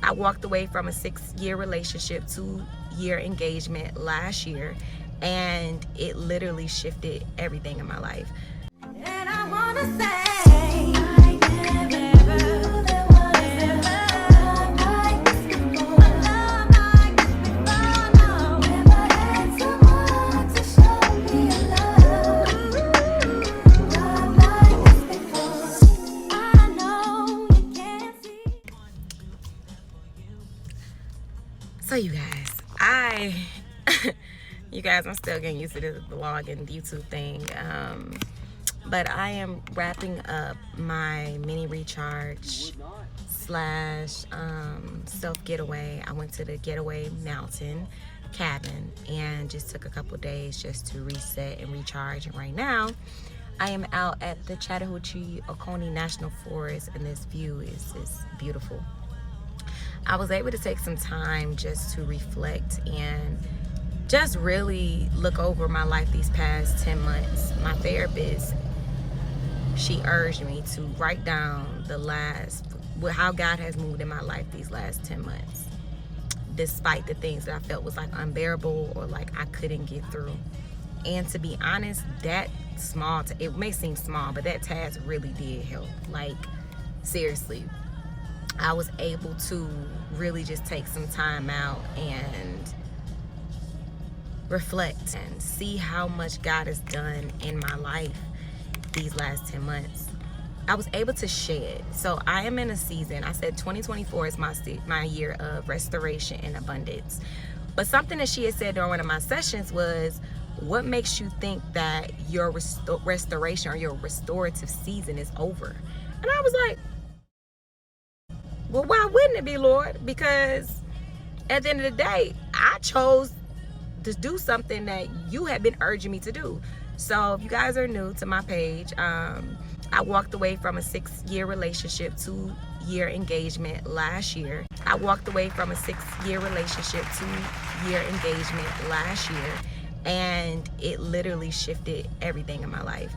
I walked away from a 6-year relationship, 2-year engagement last year, and it literally shifted everything in my life. And I wanna say so you guys, you guys, I'm still getting used to this vlog and YouTube thing. But I am wrapping up my mini recharge slash self getaway. I went to the Getaway mountain cabin and just took a couple days just to reset and recharge. And right now I am out at the Chattahoochee-Oconee National Forest, and this view is beautiful. I was able to take some time just to reflect and just really look over my life these past 10 months. My therapist, she urged me to write down how God has moved in my life these last 10 months, despite the things that I felt was like unbearable or like I couldn't get through. And to be honest, that it may seem small, but that task really did help. Like, seriously, I was able to really just take some time out and reflect and see how much God has done in my life these last 10 months. I was able to shed. So I am in a season, I said 2024 is my year of restoration and abundance. But something that she had said during one of my sessions was, what makes you think that your restoration or your restorative season is over? And I was like, well, why wouldn't it be, Lord? Because at the end of the day, I chose to do something that you had been urging me to do. So if you guys are new to my page, I walked away from a 6-year relationship, 2-year engagement last year. I walked away from a 6-year relationship, 2-year engagement last year, and it literally shifted everything in my life.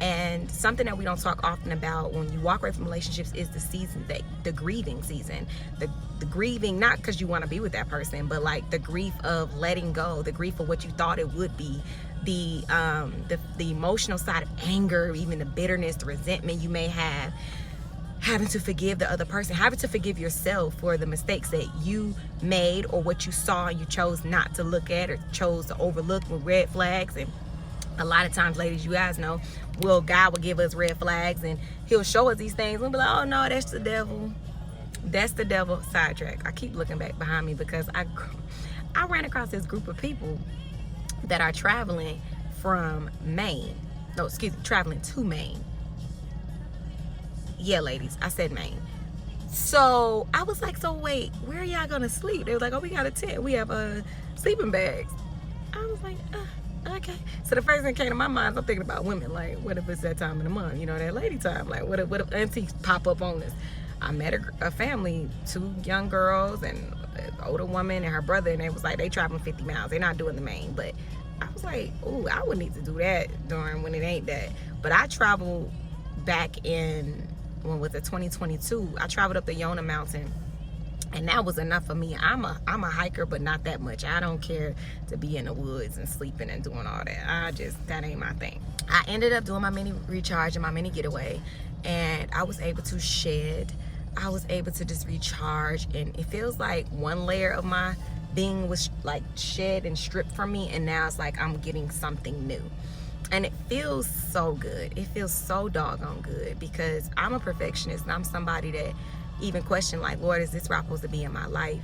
And something that we don't talk often about when you walk away from relationships is the season, the grieving season. The grieving, not because you want to be with that person, but like the grief of letting go, the grief of what you thought it would be, the emotional side of anger, even the bitterness, the resentment you may have, having to forgive the other person, having to forgive yourself for the mistakes that you made or what you saw and you chose not to look at or chose to overlook with red flags. And a lot of times, ladies, you guys know, God will give us red flags and he'll show us these things. We'll be like, oh no, that's the devil. That's the devil. Sidetrack. I keep looking back behind me because I ran across this group of people that are traveling from Maine. No, excuse me, traveling to Maine. Yeah, ladies, I said Maine. So I was like, so wait, where are y'all gonna sleep? They were like, oh, we got a tent. We have sleeping bags. I was like, okay. So the first thing that came to my mind, I'm thinking about women. Like, what if it's that time of the month? You know, that lady time. Like, what if aunties pop up on us? I met a family, 2 young girls and an older woman and her brother, and they was like, they traveling 50 miles. They're not doing the Maine. But I was like, ooh, I would need to do that during when it ain't that. But I traveled back in, when was it, 2022. I traveled up the Yona Mountain. And that was enough for me. I'm a hiker, but not that much. I don't care to be in the woods and sleeping and doing all that. That ain't my thing. I ended up doing my mini recharge and my mini getaway, and I was able to shed. I was able to just recharge, and it feels like one layer of my being was like shed and stripped from me, and now it's like I'm getting something new. And it feels so good. It feels so doggone good because I'm a perfectionist and I'm somebody that even question, like, Lord, is this where I'm supposed to be in my life?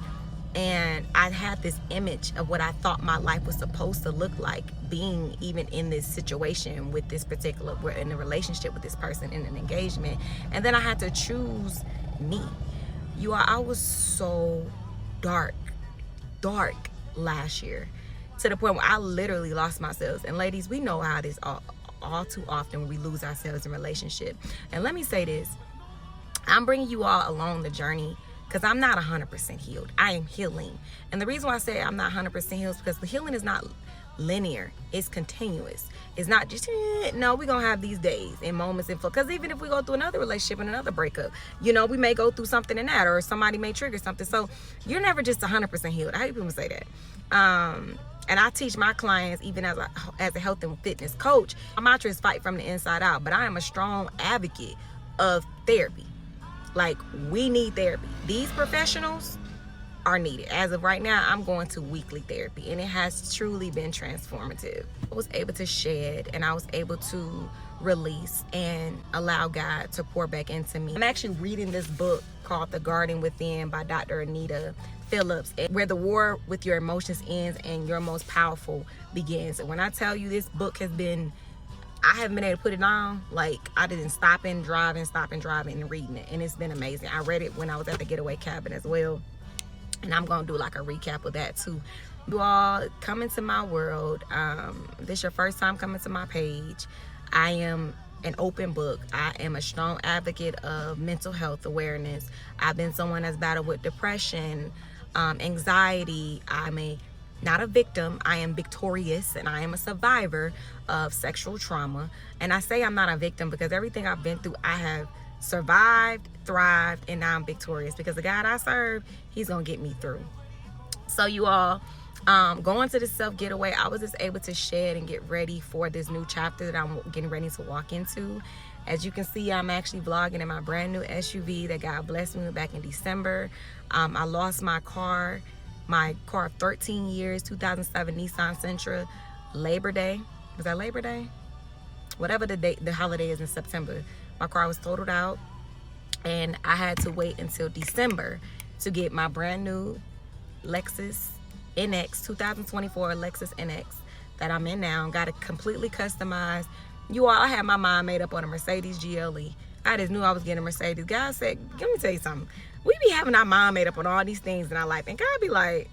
And I had this image of what I thought my life was supposed to look like, being even in this situation with this particular, we're in a relationship with this person, in an engagement. And then I had to choose me. I was so dark last year, to the point where I literally lost myself. And ladies, we know how this all too often when we lose ourselves in relationship. And let me say this, I'm bringing you all along the journey because I'm not 100% healed. I am healing. And the reason why I say I'm not 100% healed is because the healing is not linear. It's continuous. It's not just, no, we're going to have these days and moments and because even if we go through another relationship and another breakup, you know, we may go through something in that, or somebody may trigger something. So you're never just 100% healed. I hate people say that. And I teach my clients, even as a health and fitness coach, my mantra is fight from the inside out. But I am a strong advocate of therapy. Like, we need therapy. These professionals are needed. As of right now, I'm going to weekly therapy, and it has truly been transformative. I was able to shed, and I was able to release and allow God to pour back into me. I'm actually reading this book called The Garden Within by Dr. Anita Phillips, where the war with your emotions ends and your most powerful begins. And when I tell you, this book has been, I haven't been able to put it down. Like, I didn't stop and driving and reading it, and it's been amazing. I read it when I was at the Getaway cabin as well, and I'm gonna do like a recap of that too. You all come into my world. This your first time coming to my page. I am an open book. I am a strong advocate of mental health awareness. I've been someone that's battled with depression, anxiety. Not a victim. I am victorious, and I am a survivor of sexual trauma. And I say I'm not a victim because everything I've been through, I have survived, thrived, and now I'm victorious because the God I serve, he's gonna get me through. So you all, going to the self-getaway, I was just able to shed and get ready for this new chapter that I'm getting ready to walk into. As you can see, I'm actually vlogging in my brand new SUV that God blessed me with back in December. I lost my car of 13 years, 2007 Nissan Sentra, Labor Day. Was that Labor Day? Whatever the holiday is in September. My car was totaled out, and I had to wait until December to get my brand new Lexus NX, 2024 Lexus NX that I'm in now. Got it completely customized. You all, I had my mind made up on a Mercedes GLE. I just knew I was getting a Mercedes. God said, let me tell you something. We be having our mind made up on all these things in our life, and God be like,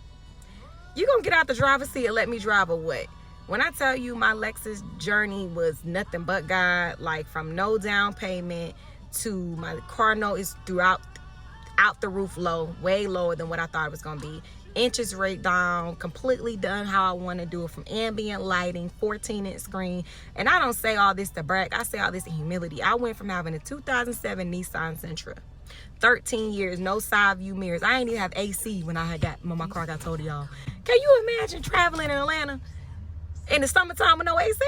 you gonna get out the driver's seat and let me drive or what? When I tell you my Lexus journey was nothing but God, like from no down payment to my car note is out the roof low, way lower than what I thought it was gonna be. Interest rate down, completely done how I want to do it, from ambient lighting, 14-inch screen. And I don't say all this to brag, I say all this in humility. I went from having a 2007 Nissan Sentra, 13 years, no side view mirrors. I ain't even have AC when my car got told y'all. Can you imagine traveling in Atlanta in the summertime with no AC?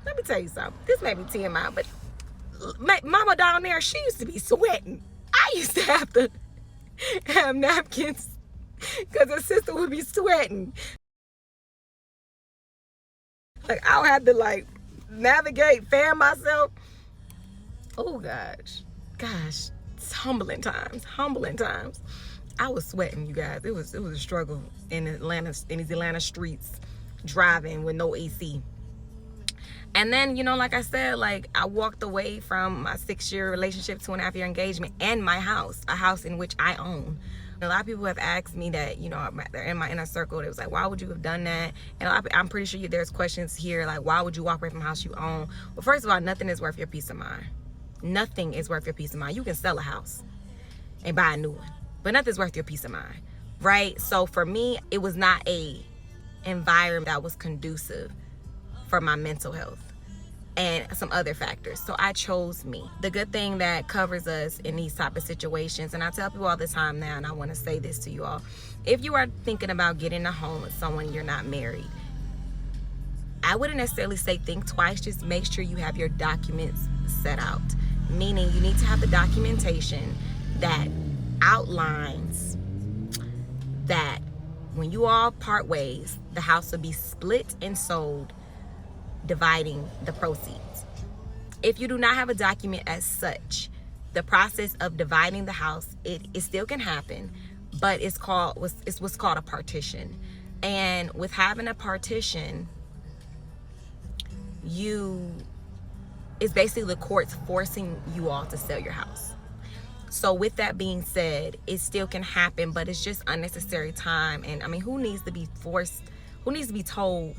Let me tell you something. This may be TMI, but mama down there, she used to be sweating. I used to have to have napkins because her sister would be sweating. Like, I would have to like navigate, fan myself. Oh gosh, it's humbling times. I was sweating, you guys. It was a struggle in these Atlanta streets, driving with no AC. And then, you know, like I said, like, I walked away from my 6-year relationship, 2.5-year engagement, and my house, a house in which I own. A lot of people have asked me that, you know, they're in my inner circle. They was like, why would you have done that? And I'm pretty sure there's questions here like, why would you walk away from a house you own? Well, first of all, nothing is worth your peace of mind. Nothing is worth your peace of mind. You can sell a house and buy a new one, but nothing's worth your peace of mind, right? So for me, it was not a environment that was conducive for my mental health and some other factors. So I chose me. The good thing that covers us in these type of situations, and I tell people all the time now, and I want to say this to you all, if you are thinking about getting a home with someone you're not married, I wouldn't necessarily say think twice. Just make sure you have your documents set out. Meaning you need to have the documentation that outlines that when you all part ways, the house will be split and sold, dividing the proceeds. If you do not have a document as such, the process of dividing the house, it still can happen, but it's what's called a partition. And with having a partition, it's basically the courts forcing you all to sell your house. So with that being said, it still can happen, but it's just unnecessary time. And I mean, who needs to be told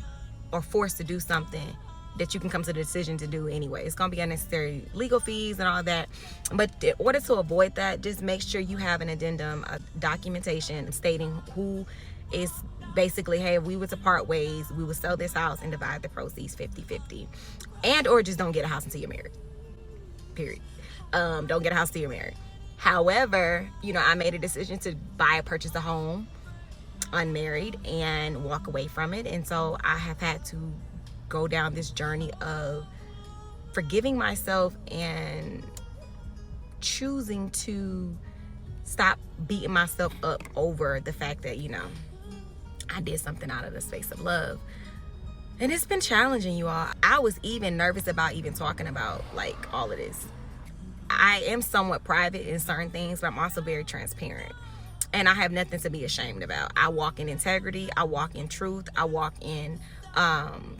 or forced to do something that you can come to the decision to do anyway? It's gonna be unnecessary legal fees and all that. But in order to avoid that, just make sure you have an addendum, a documentation stating who It's basically, hey, if we were to part ways, we would sell this house and divide the proceeds 50-50, and or just don't get a house until you're married, period. Don't get a house till you're married. However, you know, I made a decision to purchase a home unmarried and walk away from it. And so I have had to go down this journey of forgiving myself and choosing to stop beating myself up over the fact that, you know, I did something out of the space of love. And it's been challenging, you all. I was even nervous about even talking about like all of this. I am somewhat private in certain things, but I'm also very transparent. And I have nothing to be ashamed about. I walk in integrity. I walk in truth. I walk in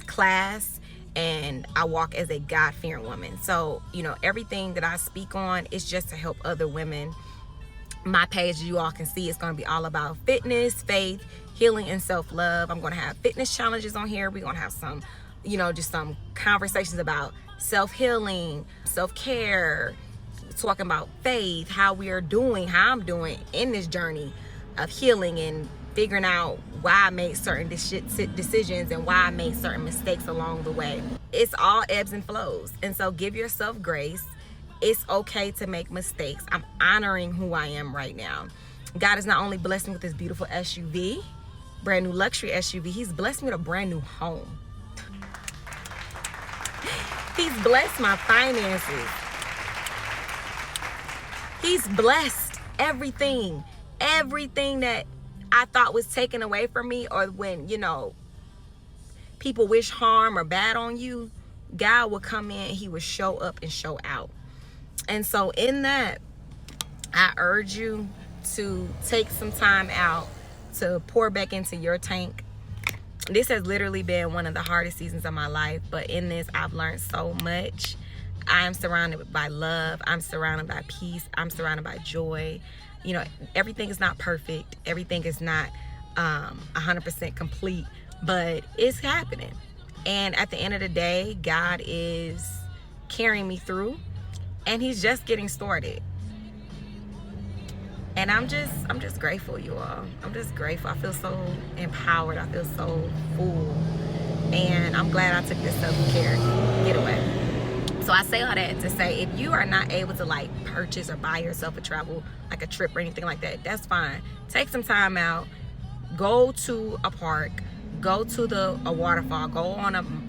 class. And I walk as a God-fearing woman. So, you know, everything that I speak on is just to help other women. My page, you all can see, is going to be all about fitness, faith, healing, and self-love. I'm going to have fitness challenges on here. We're going to have some, you know, just some conversations about self-healing, self-care, talking about faith, how we are doing, how I'm doing in this journey of healing and figuring out why I made certain decisions and why I made certain mistakes along the way. It's all ebbs and flows. And so give yourself grace. It's okay to make mistakes. I'm honoring who I am right now. God has not only blessed me with this beautiful SUV, brand new luxury SUV, He's blessed me with a brand new home. He's blessed my finances. He's blessed everything that I thought was taken away from me, or when, you know, people wish harm or bad on you, God will come in, He will show up and show out. And so in that, I urge you to take some time out to pour back into your tank. This has literally been one of the hardest seasons of my life, but in this, I've learned so much. I'm surrounded by love. I'm surrounded by peace. I'm surrounded by joy. You know, everything is not perfect. Everything is not 100% complete, but it's happening. And at the end of the day, God is carrying me through, and He's just getting started. And I'm just grateful, you all. I'm just grateful. I feel so empowered. I feel so full. And I'm glad I took this self-care getaway. So I say all that to say, if you are not able to like purchase or buy yourself a travel, like a trip or anything like that, that's fine. Take some time out, go to a park, go to a waterfall, go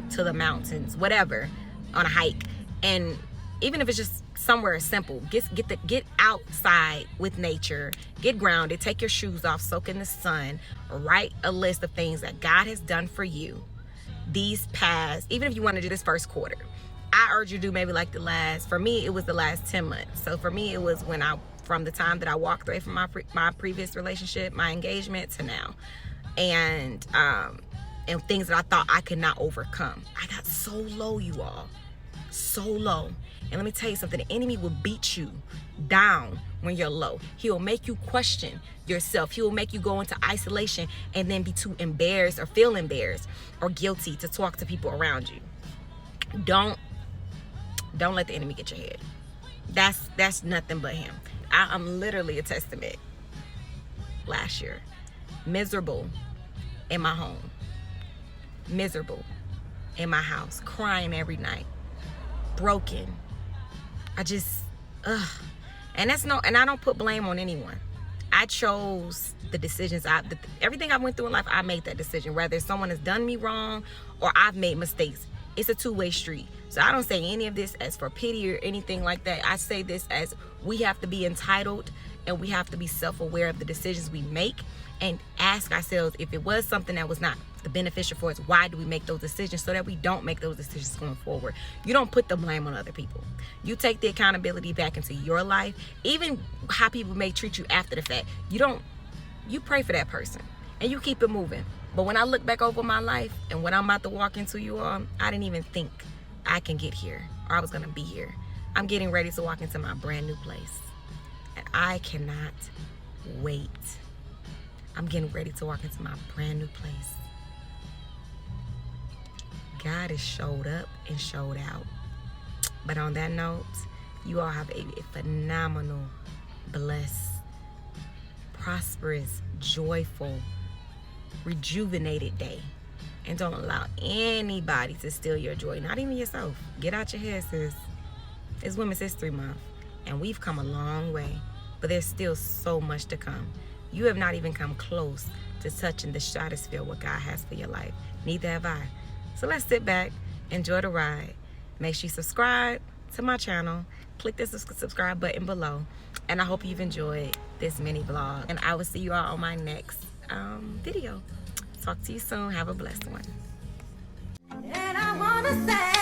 to the mountains, whatever, on a hike. And even if it's just somewhere simple, get outside with nature, get grounded, take your shoes off, soak in the sun, write a list of things that God has done for you these past, even if you want to do this first quarter. I urge you to do maybe like for me, it was the last 10 months. So for me, it was from the time that I walked away from my previous relationship, my engagement, to now. And things that I thought I could not overcome. I got so low, you all. So low. And let me tell you something, the enemy will beat you down when you're low. He will make you question yourself. He will make you go into isolation and then be too embarrassed or feel embarrassed or guilty to talk to people around you. Don't let the enemy get your head. That's nothing but him. I'm literally a testament. Last year, miserable in my home, miserable in my house, crying every night, broken. And I don't put blame on anyone. I chose the decisions. Everything I went through in life, I made that decision. Whether someone has done me wrong or I've made mistakes, it's a two-way street. So I don't say any of this as for pity or anything like that. I say this as we have to be entitled and we have to be self-aware of the decisions we make and ask ourselves, if it was something that was not the beneficial for us, why do we make those decisions, so that we don't make those decisions going forward. You don't put the blame on other people. You take the accountability back into your life. Even how people may treat you after the fact, you pray for that person and you keep it moving. But when I look back over my life and what I'm about to walk into, you all, I didn't even think I can get here or I was going to be here. I'm getting ready to walk into my brand new place. And I cannot wait. I'm getting ready to walk into my brand new place. God has showed up and showed out. But on that note, you all have a phenomenal, blessed, prosperous, joyful, rejuvenated day. And don't allow anybody to steal your joy, not even yourself. Get out your head, sis. It's Women's History Month, and we've come a long way, but there's still so much to come. You have not even come close to touching the stratosphere what God has for your life. Neither have I. So let's sit back, enjoy the ride. Make sure you subscribe to my channel. Click the subscribe button below. And I hope you've enjoyed this mini vlog. And I will see you all on my next video. Talk to you soon. Have a blessed one. And I wanna say